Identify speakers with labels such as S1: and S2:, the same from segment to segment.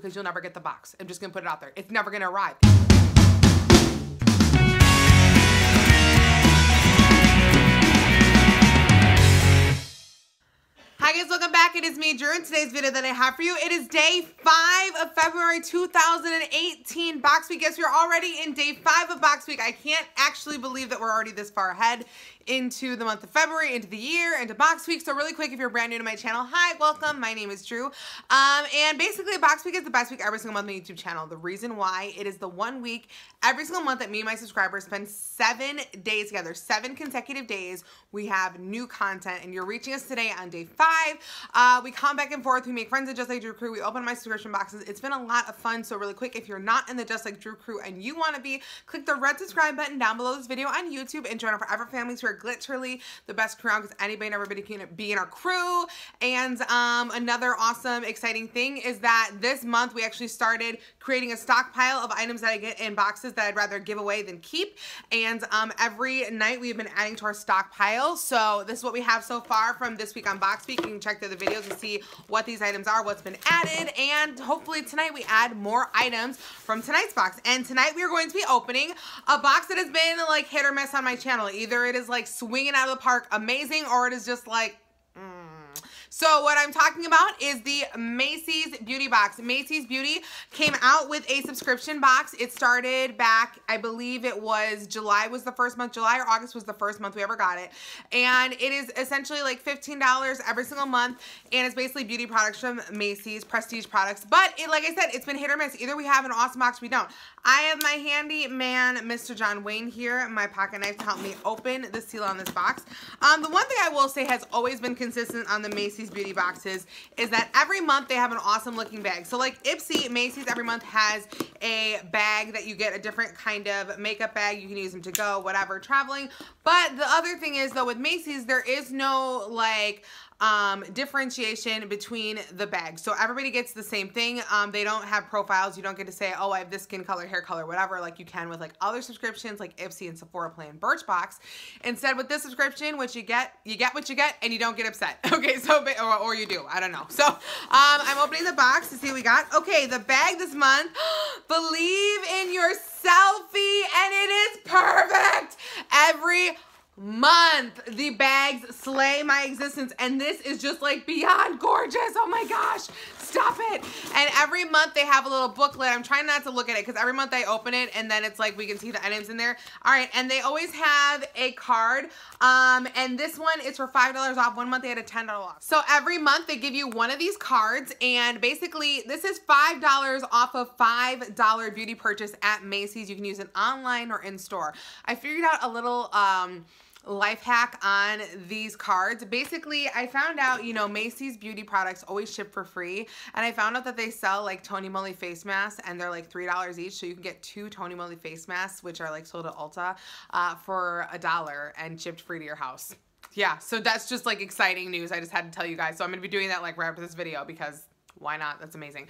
S1: because you'll never get the box. I'm just gonna put it out there. It's never gonna arrive. Hi guys, welcome back. It is me, Drew, in today's video that I have for you. It is day 5 of February 2018 box week. Yes, we're already in day 5 of box week. I can't actually believe that we're already this far ahead into the month of February, into the year, into box week. So really quick, if you're brand new to my channel, hi, welcome. My name is Drew. And basically box week is the best week every single month on the YouTube channel. The reason why, it is the one week every single month that me and my subscribers spend 7 days together, 7 consecutive days. We have new content and you're reaching us today on day 5. We come back and forth. We make friends at Just Like Drew crew. We open my subscription boxes. It's been a lot of fun. So really quick, if you're not in the Just Like Drew crew and you want to be, click the red subscribe button down below this video on YouTube and join our forever families who are literally the best crew because anybody and everybody can be in our crew. And another awesome, exciting thing is that this month we actually started creating a stockpile of items that I get in boxes that I'd rather give away than keep. And every night we've been adding to our stockpile. So this is what we have so far from this week on box week. You can check through the videos and see what these items are, what's been added, and hopefully tonight we add more items from tonight's box. And tonight we are going to be opening a box that has been like hit or miss on my channel. Either it is like swinging out of the park amazing, or it is just like So what I'm talking about is the Macys Beauty box. Macys Beauty came out with a subscription box. It started back, I believe it was July was the first month. July or August was the first month we ever got it. And it is essentially like $15 every single month. And it's basically beauty products from Macys, prestige products. But it, like I said, it's been hit or miss. Either we have an awesome box or we don't. I have my handy man, Mr. John Wayne here, my pocket knife to help me open the seal on this box. The one thing I will say has always been consistent on the Macys Beauty boxes is that every month they have an awesome looking bag. So like Ipsy, Macys every month has a bag that you get, a different kind of makeup bag. You can use them to go, whatever, traveling. But the other thing is though with Macys, there is no like differentiation between the bags. So everybody gets the same thing. They don't have profiles. You don't get to say, oh, I have this skin color, hair color, whatever, like you can with like other subscriptions like Ipsy and Sephora Play and Birchbox. Instead with this subscription, what you get what you get and you don't get upset. Okay, so, or you do, I don't know. So I'm opening the box to see what we got. Okay, the bag this month, believe in your selfie, and it is perfect. Every month the bags slay my existence, and this is just like beyond gorgeous. Oh my gosh, stop it. And every month they have a little booklet. I'm trying not to look at it because every month I open it and then it's like we can see the items in there. All right, and they always have a card, and this one is for $5 off. One month they had a $10 off. So every month they give you one of these cards, and basically this is $5 off of $5 beauty purchase at Macys. You can use it online or in store. I figured out a little life hack on these cards. Basically, I found out, you know, Macys Beauty products always ship for free, and I found out that they sell like Tony Moly face masks, and they're like $3 each, so you can get 2 Tony Moly face masks, which are like sold at Ulta, for $1 and shipped free to your house. Yeah, so that's just like exciting news. I just had to tell you guys. So I'm gonna be doing that like right after this video because why not? That's amazing.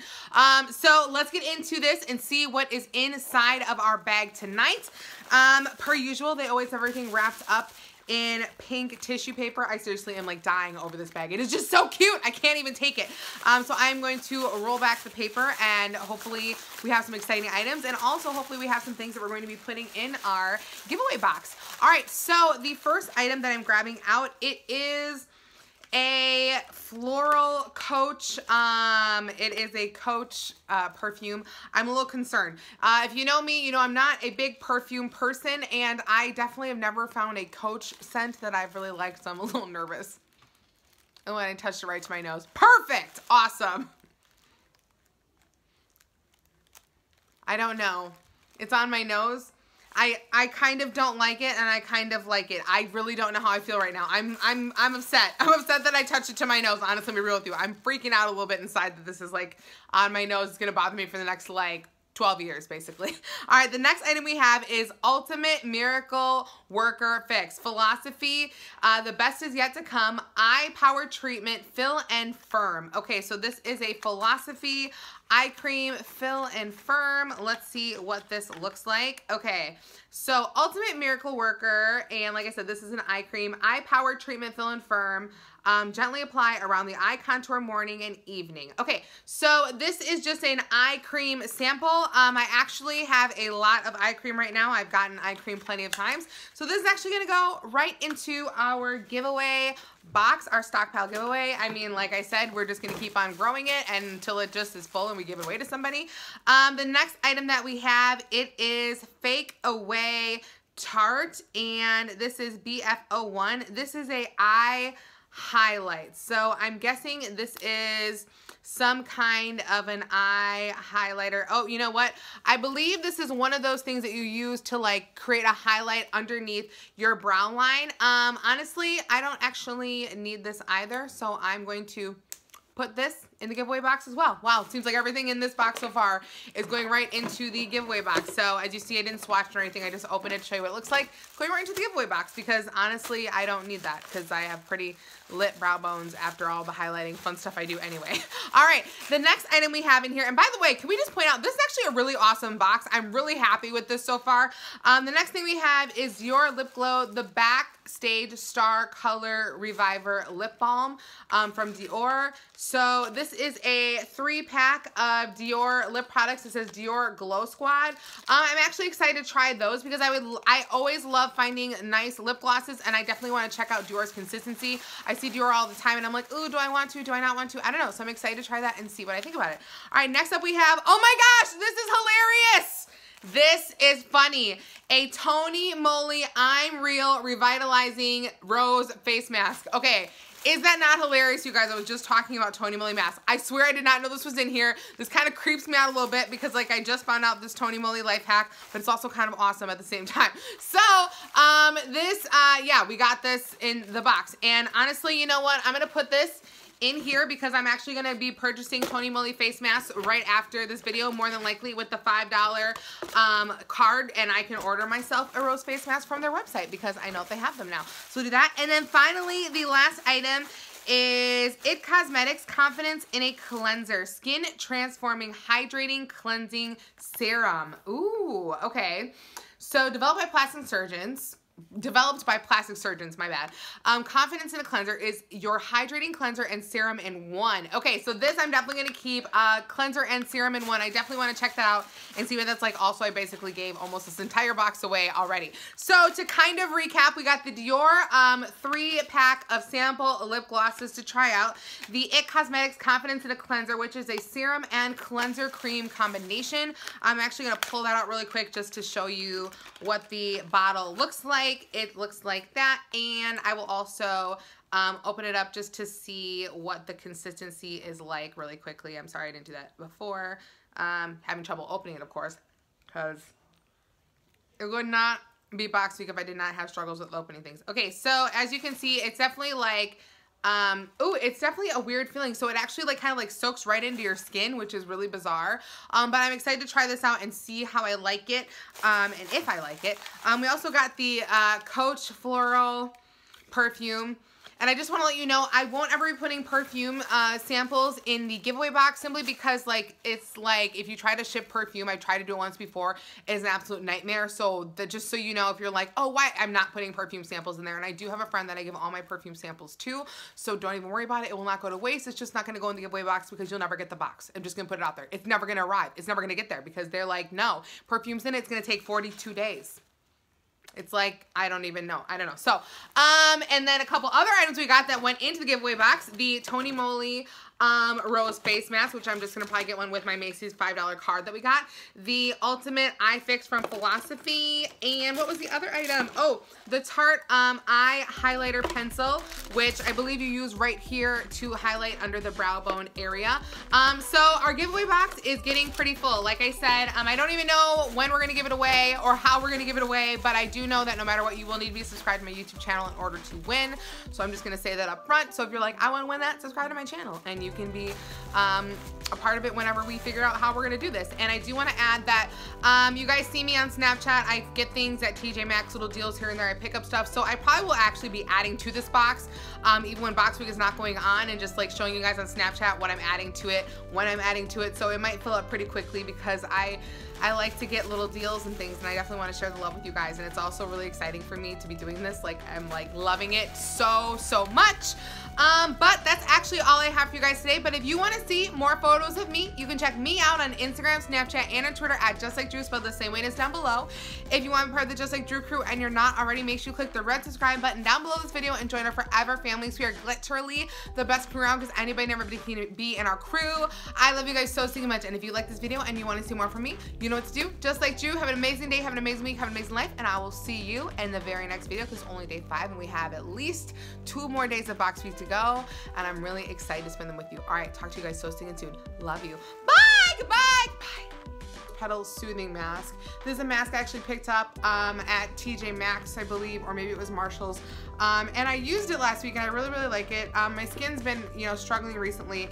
S1: So let's get into this and see what is inside of our bag tonight. Per usual, they always have everything wrapped up in pink tissue paper. I seriously am like dying over this bag. It is just so cute. I can't even take it. So I'm going to roll back the paper, and hopefully we have some exciting items, and also hopefully we have some things that we're going to be putting in our giveaway box. All right, so the first item that I'm grabbing out, it is a floral Coach. It is a Coach perfume. I'm a little concerned. If you know me, you know I'm not a big perfume person, and I definitely have never found a Coach scent that I've really liked, so I'm a little nervous. And when I touched it right to my nose, perfect, awesome. I don't know. It's on my nose. I kind of don't like it, and I kind of like it. I really don't know how I feel right now. I'm upset. I'm upset that I touched it to my nose. Honestly, to be real with you, I'm freaking out a little bit inside that this is like on my nose. It's gonna bother me for the next like 12 years, basically. All right, the next item we have is Ultimate Miracle Worker Fix. Philosophy, the best is yet to come. Eye Power Treatment, Fill and Firm. Okay, so this is a Philosophy eye cream fill and firm. Let's see what this looks like. Okay, so Ultimate Miracle Worker, and like I said, this is an eye cream. Eye Power Treatment Fill and Firm. Gently apply around the eye contour morning and evening. Okay, so this is just an eye cream sample. I actually have a lot of eye cream right now. I've gotten eye cream plenty of times. So this is actually gonna go right into our giveaway box, our stockpile giveaway. I mean, like I said, we're just gonna keep on growing it until it just is full and we give it away to somebody. The next item that we have, it is Fake Away Tarte, and this is BF01. This is a eye highlight. So I'm guessing this is some kind of an eye highlighter. Oh, you know what? I believe this is one of those things that you use to like create a highlight underneath your brow line. Honestly, I don't actually need this either, so I'm going to put this in the giveaway box as well. Wow, it seems like everything in this box so far is going right into the giveaway box. So as you see, I didn't swatch or anything. I just opened it to show you what it looks like. It's going right into the giveaway box because honestly, I don't need that because I have pretty lit brow bones after all the highlighting fun stuff I do anyway. All right, the next item we have in here, and by the way, can we just point out, this is actually a really awesome box. I'm really happy with this so far. The next thing we have is Dior Lip Glow, the Backstage Star Color Reviver Lip Balm from Dior. So this is a 3-pack of Dior lip products. It says Dior Glow Squad. I'm actually excited to try those because I always love finding nice lip glosses, and I definitely want to check out Dior's consistency. I see Dior all the time and I'm like, ooh, do I want to? Do I not want to? I don't know. So I'm excited to try that and see what I think about it. All right, next up we have, oh my gosh, this is hilarious. This is funny. A Tony Moly I'm Real Revitalizing Rose Face Mask. Okay, is that not hilarious, you guys? I was just talking about Tony Moly mask. I swear I did not know this was in here. This kind of creeps me out a little bit because like I just found out this Tony Moly life hack, but it's also kind of awesome at the same time. So yeah, we got this in the box. And honestly, you know what? I'm gonna put this in here because I'm actually going to be purchasing Tony Moly face masks right after this video, more than likely with the $5 card, and I can order myself a rose face mask from their website because I know they have them now. So do that. And then finally, the last item is It Cosmetics Confidence in a Cleanser Skin Transforming Hydrating Cleansing Serum. Ooh, okay. So developed by plastic surgeons, my bad. Confidence in a Cleanser is your hydrating cleanser and serum in one. Okay, so this I'm definitely going to keep cleanser and serum in one. I definitely want to check that out and see what that's like. Also, I basically gave almost this entire box away already. So to kind of recap, we got the Dior 3-pack of sample lip glosses to try out. The It Cosmetics Confidence in a Cleanser, which is a serum and cleanser cream combination. I'm actually going to pull that out really quick just to show you what the bottle looks like. It looks like that, and I will also open it up just to see what the consistency is like really quickly. I'm sorry I didn't do that before. Having trouble opening it, of course, because it would not be box week if I did not have struggles with opening things. Okay, so as you can see, it's definitely like it's definitely a weird feeling. So it actually like kind of like soaks right into your skin, which is really bizarre. But I'm excited to try this out and see how I like it, and if I like it. We also got the Coach Floral perfume. And I just want to let you know, I won't ever be putting perfume samples in the giveaway box simply because, like, it's like if you try to ship perfume, I've tried to do it once before, it's an absolute nightmare. So just so you know, if you're like, oh, why? I'm not putting perfume samples in there. And I do have a friend that I give all my perfume samples to. So don't even worry about it. It will not go to waste. It's just not going to go in the giveaway box because you'll never get the box. I'm just going to put it out there. It's never going to arrive. It's never going to get there because they're like, no, perfume's in it. It's going to take 42 days. It's like, I don't even know. I don't know. So, and then a couple other items we got that went into the giveaway box. The Tony Moly rose face mask, which I'm just going to probably get one with my Macy's $5 card that we got. The Ultimate Eye Fix from Philosophy. And what was the other item? Oh, the Tarte Eye Highlighter Pencil, which I believe you use right here to highlight under the brow bone area. So our giveaway box is getting pretty full. Like I said, I don't even know when we're going to give it away or how we're going to give it away, but I do know that no matter what, you will need to be subscribed to my YouTube channel in order to win. So I'm just going to say that up front. So if you're like, I want to win that, subscribe to my channel and you you can be a part of it whenever we figure out how we're gonna do this. And I do want to add that you guys see me on Snapchat. I get things at TJ Maxx, little deals here and there. I pick up stuff, so I probably will actually be adding to this box even when box week is not going on, and just like showing you guys on Snapchat what I'm adding to it, when I'm adding to it. So it might fill up pretty quickly because I like to get little deals and things, and I definitely want to share the love with you guys. And it's also really exciting for me to be doing this. Like, I'm like loving it so much. But that's actually all I have for you guys today. But if you want to see more photos of me, you can check me out on Instagram, Snapchat, and on Twitter at JustLikeDrew, spelled the same way as down below. If you want to be part of the Just Like Drew crew and you're not already, make sure you click the red subscribe button down below this video and join our forever family. So we are literally the best crew around, because anybody and everybody can be in our crew. I love you guys so much. And if you like this video and you want to see more from me, you know what to do. Just like Drew, have an amazing day, have an amazing week, have an amazing life, and I will see you in the very next video, because it's only day 5 and we have at least 2 more days of box week to go, and I'm really excited to spend them with you. All right, talk to you guys so soon. Love you. Bye. Goodbye. Bye. Petal Soothing Mask. This is a mask I actually picked up at TJ Maxx, I believe, or maybe it was Marshall's. And I used it last week and I really like it. My skin's been, you know, struggling recently.